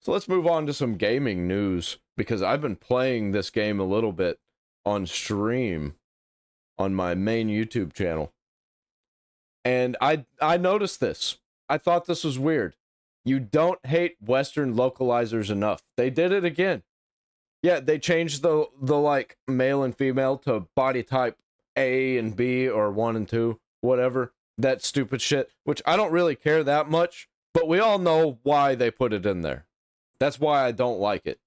So let's move on to some gaming news, because I've been playing this game a little bit on stream on my main YouTube channel. And I noticed this. I thought this was weird. You don't hate Western localizers enough. They did it again. Yeah, they changed the like male and female to body type A and B or 1 and 2, whatever. That stupid shit, which I don't really care that much, but we all know why they put it in there. That's why I don't like it.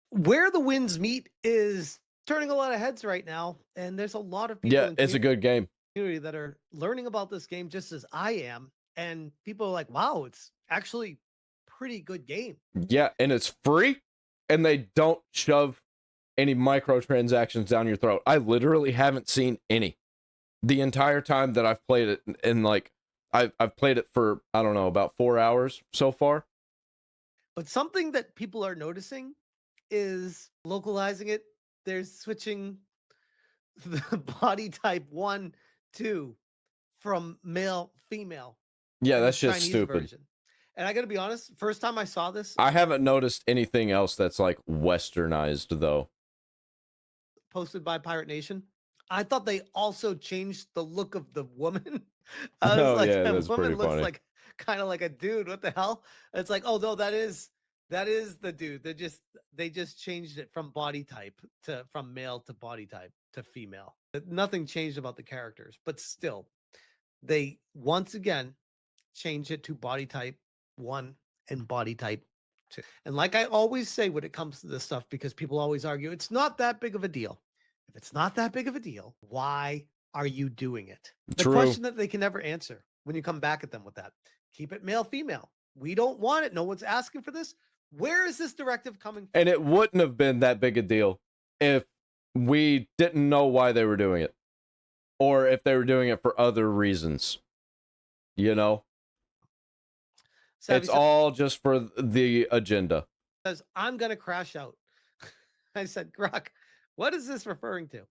Where the Winds Meet is turning a lot of heads right now, and there's a lot of people Yeah, in it's a good game. community that are learning about this game just as I am, and people are like, "Wow, it's actually pretty good game." Yeah, and it's free, and they don't shove any microtransactions down your throat. I literally haven't seen any the entire time that I've played it, and like I've played it for, I don't know, about 4 hours so far. But something that people are noticing is localizing it. They're switching the body type 1, 2 from male, female Yeah, in the that's just Chinese stupid. version. And I got to be honest, first time I saw this, I haven't noticed anything else that's like westernized though. posted by Pirate Nation, I thought they also changed the look of the woman. I was Oh like, yeah, that that's woman pretty looks funny. like kind of like a dude. What the hell? It's like, oh no, that is the dude. They just changed it from body type to from male to body type to female. Nothing changed about the characters, but still, they once again change it to body type 1 and body type 2. And like I always say when it comes to this stuff, because people always argue, it's not that big of a deal. If it's not that big of a deal, why are you doing it? The True. question that they can never answer when you come back at them with that. Keep it male, female. We don't want it. No one's asking for this. Where is this directive coming from? And it wouldn't have been that big a deal if we didn't know why they were doing it, or if they were doing it for other reasons. You know, Savvy it's all just for the agenda. says, I'm going to crash out. I said, Grok, what is this referring to?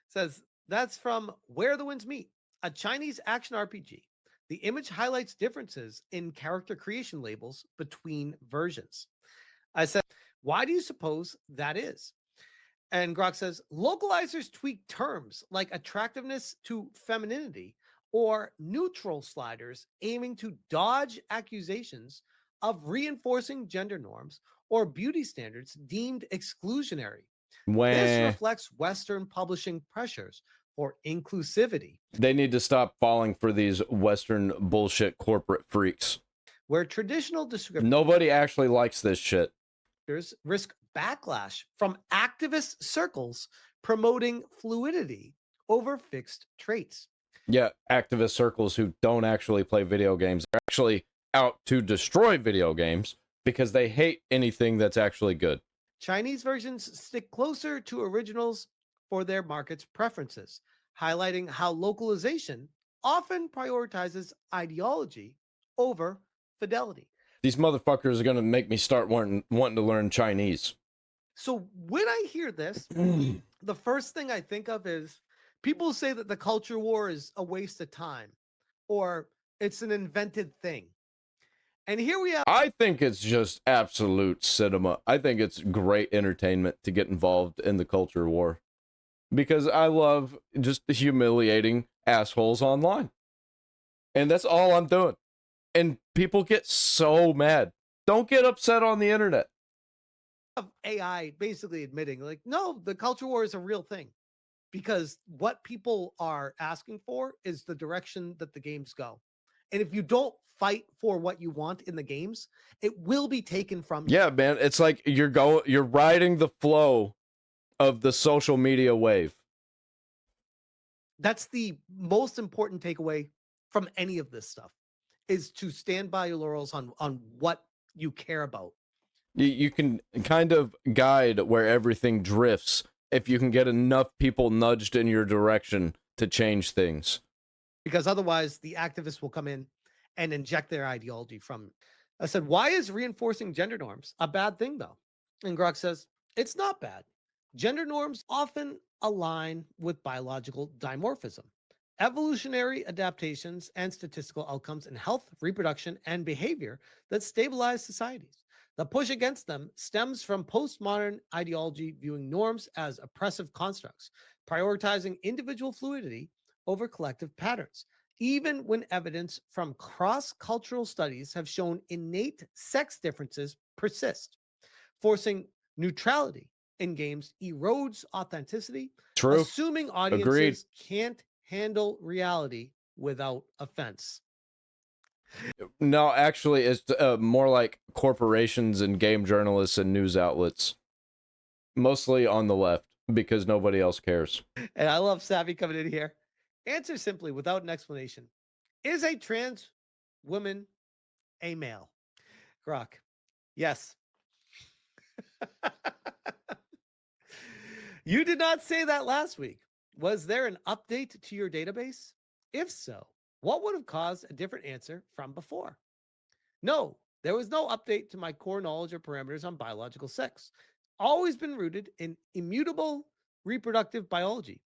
Says, that's from Where the Winds Meet, a Chinese action RPG. The image highlights differences in character creation labels between versions. I said, why do you suppose that is? And Grok says, localizers tweak terms like attractiveness to femininity or neutral sliders aiming to dodge accusations of reinforcing gender norms or beauty standards deemed exclusionary. This When reflects Western publishing pressures for inclusivity, they need to stop falling for these Western bullshit corporate freaks. where traditional descriptors Nobody actually likes this shit. risk backlash from activist circles promoting fluidity over fixed traits. Yeah, activist circles who don't actually play video games. They're actually out to destroy video games because they hate anything that's actually good. Chinese versions stick closer to originals for their market's preferences, highlighting how localization often prioritizes ideology over fidelity. These motherfuckers are gonna make me start wanting to learn Chinese. So when I hear this, the first thing I think of is people say that the culture war is a waste of time or it's an invented thing. And here we have I think it's just absolute cinema. I think it's great entertainment to get involved in the culture war, because I love just humiliating assholes online. And that's all I'm doing. And people get so mad. Don't get upset on the internet. AI basically admitting, like, no, the culture war is a real thing because what people are asking for is the direction that the games go. And if you don't fight for what you want in the games, it will be taken from you. Yeah, man, it's like you're riding the flow of the social media wave. That's the most important takeaway from any of this stuff is to stand by your laurels on what you care about. You can kind of guide where everything drifts if you can get enough people nudged in your direction to change things. Because otherwise the activists will come in and inject their ideology from. I said, why is reinforcing gender norms a bad thing though? And Grok says, it's not bad. Gender norms often align with biological dimorphism, evolutionary adaptations and statistical outcomes in health, reproduction, and behavior that stabilize societies. The push against them stems from postmodern ideology viewing norms as oppressive constructs, prioritizing individual fluidity over collective patterns. Even when evidence from cross cultural studies have shown innate sex differences persist, forcing neutrality in games erodes authenticity, True. assuming Agreed. audiences can't handle reality without offense. No, actually, it's more like corporations and game journalists and news outlets, mostly on the left, because nobody else cares. And I love Savvy coming in here. Answer simply without an explanation. Is a trans woman a male? Grok. Yes. You did not say that last week. Was there an update to your database? If so, what would have caused a different answer from before? No, there was no update to my core knowledge or parameters on biological sex. Always been rooted in immutable reproductive biology,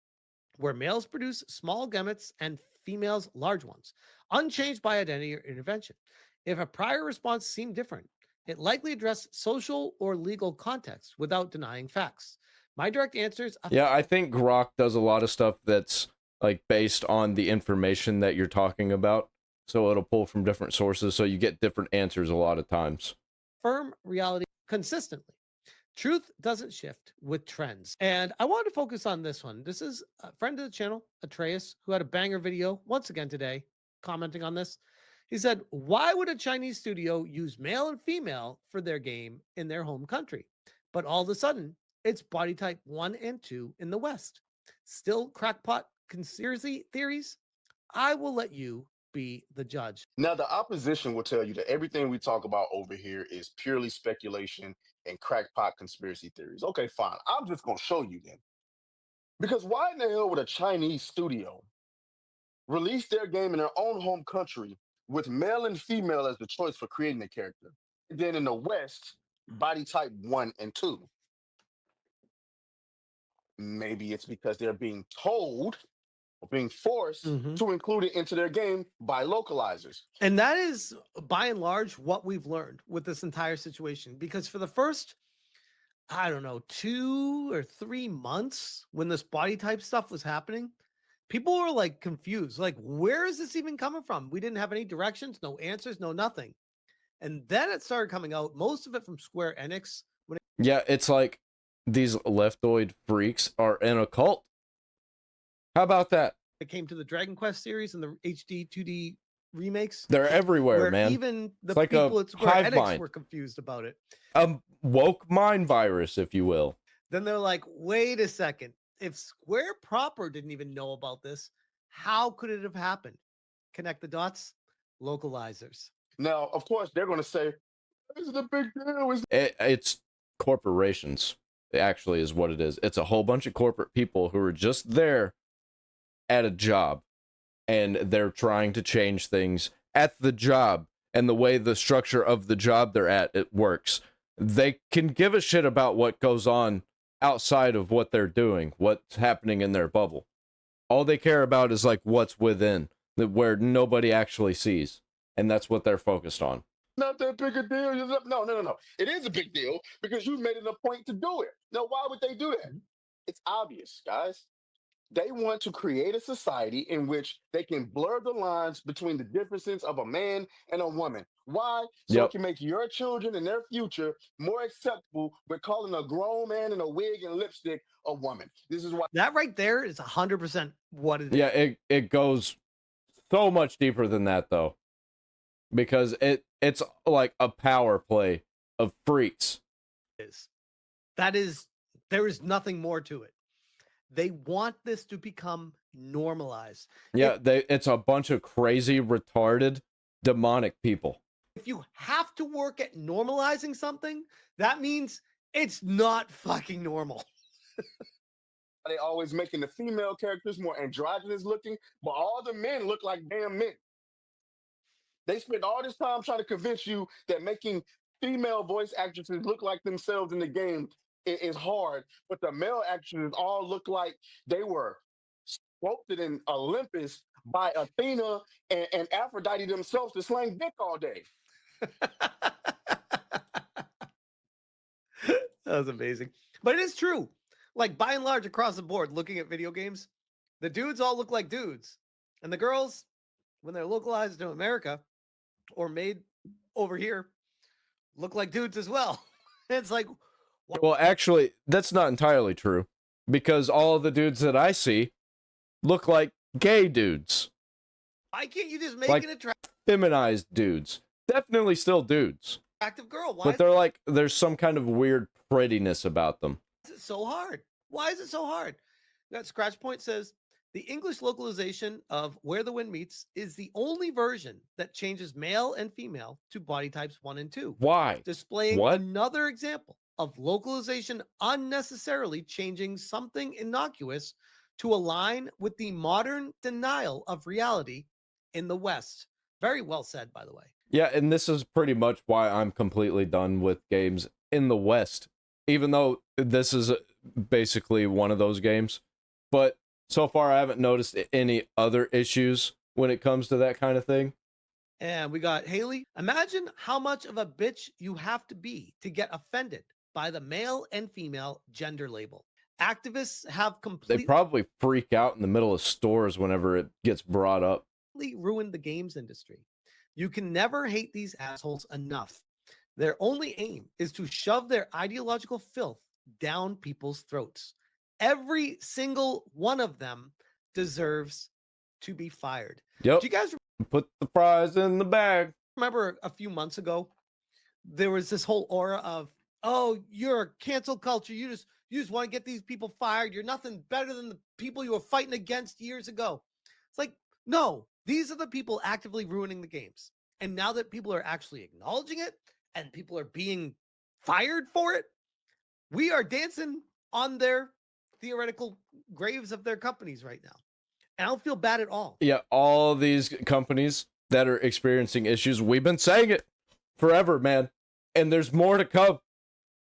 where males produce small gametes and females large ones, unchanged by identity or intervention. If a prior response seemed different, it likely addressed social or legal context without denying facts. My direct answer is Yeah, I think Grok does a lot of stuff that's like based on the information that you're talking about. So it'll pull from different sources, so you get different answers a lot of times. firm reality consistently. Truth doesn't shift with trends. And I wanted to focus on this one. This is a friend of the channel, Atreus, who had a banger video once again today commenting on this. He said, why would a Chinese studio use male and female for their game in their home country? But all of a sudden, it's body type 1 and 2 in the West. Still crackpot conspiracy theories? I will let you be the judge. Now, the opposition will tell you that everything we talk about over here is purely speculation and crackpot conspiracy theories. Okay, fine. I'm just going to show you then. Because why in the hell would a Chinese studio release their game in their own home country with male and female as the choice for creating the character? And then in the West, body type 1 and 2. Maybe it's because they're being told or being forced Mhm. to include it into their game by localizers. And that is by and large what we've learned with this entire situation. Because for the first, I don't know, 2 or 3 months when this body type stuff was happening, people were like confused. Like, where is this even coming from? We didn't have any directions, no answers, no nothing. And then it started coming out, most of it from Square Enix when Yeah, it's like these leftoid freaks are in a cult. How about that? it came to the Dragon Quest series and the HD 2D remakes, They're everywhere, where man. even the It's like a people at Square hive Enix mind. were confused about it. A woke mind virus, if you will. Then they're like, wait a second. If Square proper didn't even know about this, how could it have happened? Connect the dots. Localizers. Now, of course, they're going to say, is it a big deal? It's corporations, actually, is what it is. It's a whole bunch of corporate people who are just there at a job, and they're trying to change things at the job and the way the structure of the job they're at it works. They can give a shit about what goes on outside of what they're doing, what's happening in their bubble. All they care about is like what's within, where nobody actually sees, and that's what they're focused on. Not that big a deal. No. It is a big deal because you made it a point to do it. Now, why would they do that? It's obvious, guys. They want to create a society in which they can blur the lines between the differences of a man and a woman. Why? So it Yep. can make your children and their future more acceptable with calling a grown man in a wig and lipstick a woman. This is why. That right there is 100% what it is. Yeah, it goes so much deeper than that though, because it's like a power play of freaks. That is, there is nothing more to it. They want this to become normalized. Yeah, it's a bunch of crazy, retarded, demonic people. If you have to work at normalizing something, that means it's not fucking normal. They always making the female characters more androgynous looking, but all the men look like damn men. They spend all this time trying to convince you that making female voice actresses look like themselves in the game is hard, but the male actresses all look like they were sculpted in Olympus by Athena and Aphrodite themselves to slang dick all day. That was amazing. But it is true. Like by and large, across the board, looking at video games, the dudes all look like dudes. And the girls, when they're localized to America or made over here, look like dudes as well. It's like, Well, actually, that's not entirely true, because all of the dudes that I see look like gay dudes, why can't you just make Like- an attractive feminized dudes. Definitely still dudes, girl? Why but they're like, there's some kind of weird prettiness about them. is it so hard? Why is it so hard? That Scratch Point says the English localization of Where the Wind Meets is the only version that changes male and female to body types 1 and 2, Why? displaying What? another example of localization unnecessarily changing something innocuous to align with the modern denial of reality in the West. Very well said, by the way. Yeah, and this is pretty much why I'm completely done with games in the West, even though this is basically one of those games. But so far, I haven't noticed any other issues when it comes to that kind of thing. And we got Haley. Imagine how much of a bitch you have to be to get offended by the male and female gender label. Activists have They completely probably freak out in the middle of stores whenever it gets brought up. ruined the games industry. You can never hate these assholes enough. Their only aim is to shove their ideological filth down people's throats. Every single one of them deserves to be fired. Yep. Do you guys Put the prize in the bag. remember a few months ago, there was this whole aura of, oh, you're a cancel culture. You just want to get these people fired. You're nothing better than the people you were fighting against years ago. It's like, no, these are the people actively ruining the games. And now that people are actually acknowledging it and people are being fired for it, we are dancing on their theoretical graves of their companies right now. And I don't feel bad at all. Yeah, all these companies that are experiencing issues, we've been saying it forever, man. And there's more to come.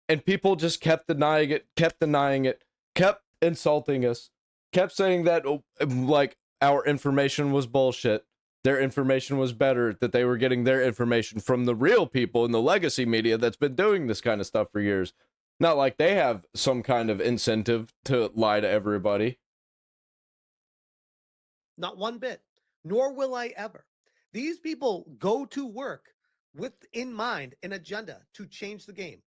And people just kept denying it, kept insulting us, kept saying that, like, our information was bullshit. Their information was better, that they were getting their information from the real people in the legacy media that's been doing this kind of stuff for years. Not like they have some kind of incentive to lie to everybody. Not one bit, nor will I ever. These people go to work with in mind an agenda to change the game,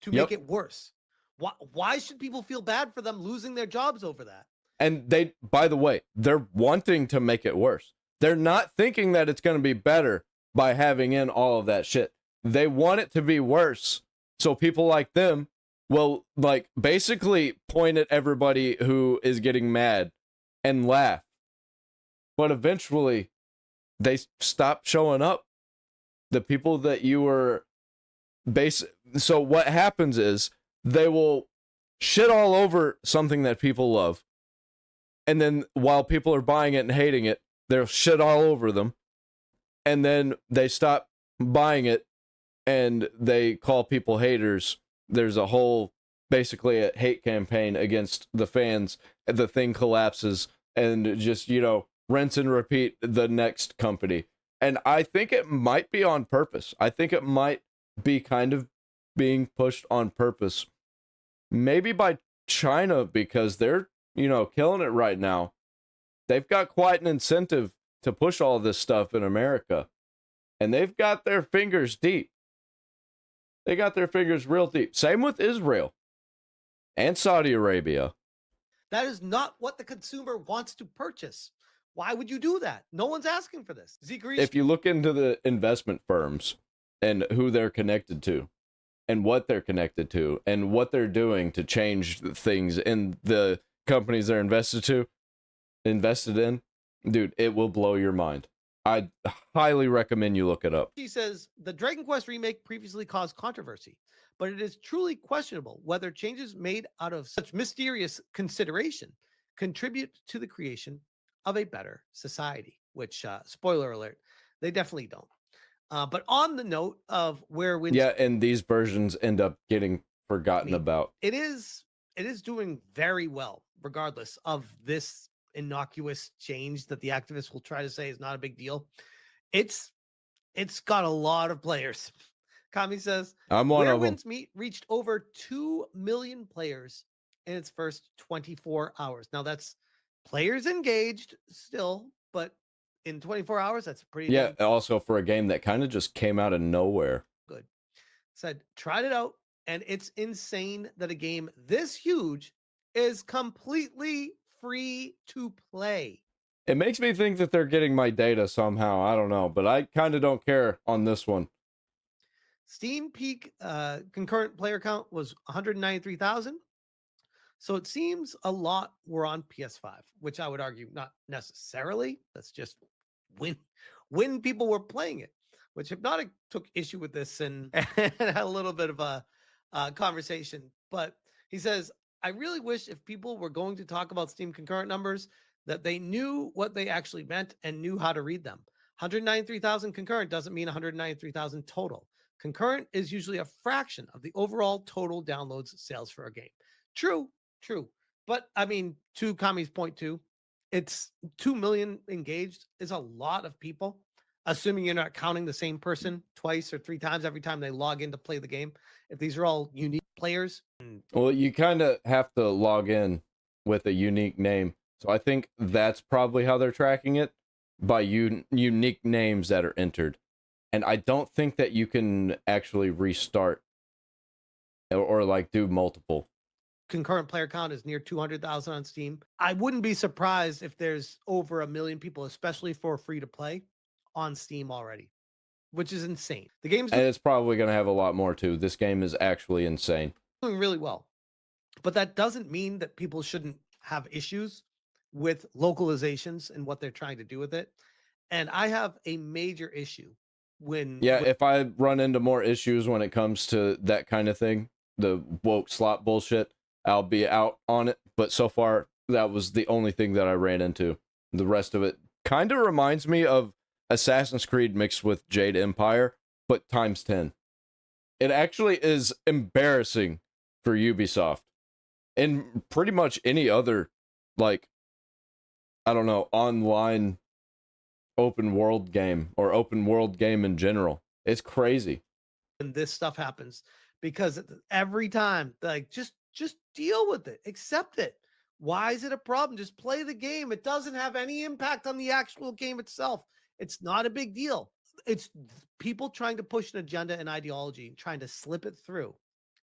to Yep. make it worse. Why should people feel bad for them losing their jobs over that? And they, by the way, they're wanting to make it worse. They're not thinking that it's going to be better by having in all of that shit. They want it to be worse. So people like them will, like, basically point at everybody who is getting mad and laugh. But eventually, they stop showing up. The people that you were so what happens is they will shit all over something that people love. And then while people are buying it and hating it, they'll shit all over them. And then they stop buying it and they call people haters. There's a whole, basically a hate campaign against the fans. The thing collapses and just, rinse and repeat the next company. And I think it might be on purpose. I think it might be kind of being pushed on purpose. Maybe by China, because they're, killing it right now. They've got quite an incentive to push all this stuff in America. And they've got their fingers deep. They got their fingers real deep. Same with Israel and Saudi Arabia. That is not what the consumer wants to purchase. Why would you do that? No one's asking for this. Zeke Reese, If you look into the investment firms and who they're connected to and what they're connected to and what they're doing to change things in the companies they're invested in, dude, it will blow your mind. I highly recommend you look it up. She says the Dragon Quest remake previously caused controversy, but it is truly questionable whether changes made out of such mysterious consideration contribute to the creation of a better society, which, spoiler alert, they definitely don't. But on the note of where we and these versions end up getting forgotten about. it is doing very well, regardless of this innocuous change that the activists will try to say is not a big deal. It's got a lot of players. Kami says, I'm one Where of them. Winds Meet reached over 2 million players in its first 24 hours. Now that's players engaged still, but in 24 hours, that's pretty Yeah, damn also for a game that kind of just came out of nowhere. good. Said, tried it out, and it's insane that a game this huge is completely free to play. It makes me think that they're getting my data somehow. I don't know, but I kind of don't care on this one. Steam peak concurrent player count was 193,000. So it seems a lot were on PS5, which I would argue not necessarily. That's just when people were playing it, which Hypnotic took issue with this and had a little bit of a conversation. But he says, I really wish if people were going to talk about Steam concurrent numbers, that they knew what they actually meant and knew how to read them. 193,000 concurrent doesn't mean 193,000 total. Concurrent is usually a fraction of the overall total downloads sales for a game. True. But I mean, to Kami's point too, it's 2 million engaged is a lot of people, assuming you're not counting the same person twice or three times every time they log in to play the game. If these are all unique players. Well, you kind of have to log in with a unique name. So I think that's probably how they're tracking it, by unique names that are entered. And I don't think that you can actually restart or like do multiple. Concurrent player count is near 200,000 on Steam. I wouldn't be surprised if there's over 1 million people, especially for free to play, on Steam already, which is insane. The game's And it's probably going to have a lot more too. This game is actually insane. doing really well. But that doesn't mean that people shouldn't have issues with localizations and what they're trying to do with it. And I have a major issue when if I run into more issues when it comes to that kind of thing, the woke slot bullshit, I'll be out on it. But so far, that was the only thing that I ran into. The rest of it kind of reminds me of Assassin's Creed mixed with Jade Empire, but times 10. It actually is embarrassing for Ubisoft. And pretty much any other, like, I don't know, online open world game or open world game in general. It's crazy. when this stuff happens, because every time, like, just deal with it, accept it. Why is it a problem? Just play the game. It doesn't have any impact on the actual game itself. It's not a big deal. It's people trying to push an agenda and ideology and trying to slip it through.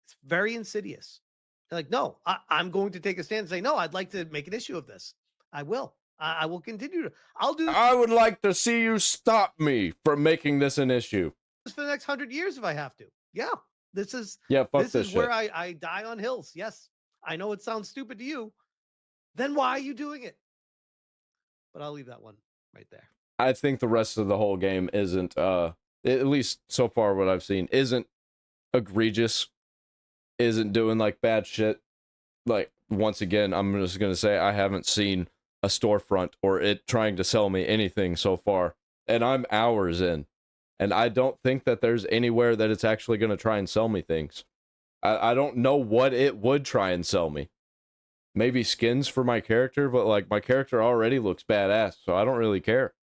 It's very insidious. They're like, no, I'm going to take a stand and say, no, I'd like to make an issue of this. I will. I will continue to. I'll do I would like to see you stop me from making this an issue. this for the next 100 years if I have to. Yeah, this is Yeah, fuck this is shit. where I die on hills. Yes, I know it sounds stupid to you. Then why are you doing it? But I'll leave that one right there. I think the rest of the whole game isn't, at least so far what I've seen, isn't egregious, isn't doing like bad shit. Like, once again, I'm just gonna say I haven't seen a storefront or it trying to sell me anything so far, and I'm hours in, and I don't think that there's anywhere that it's actually gonna try and sell me things. I don't know what it would try and sell me. Maybe skins for my character, but like my character already looks badass, so I don't really care.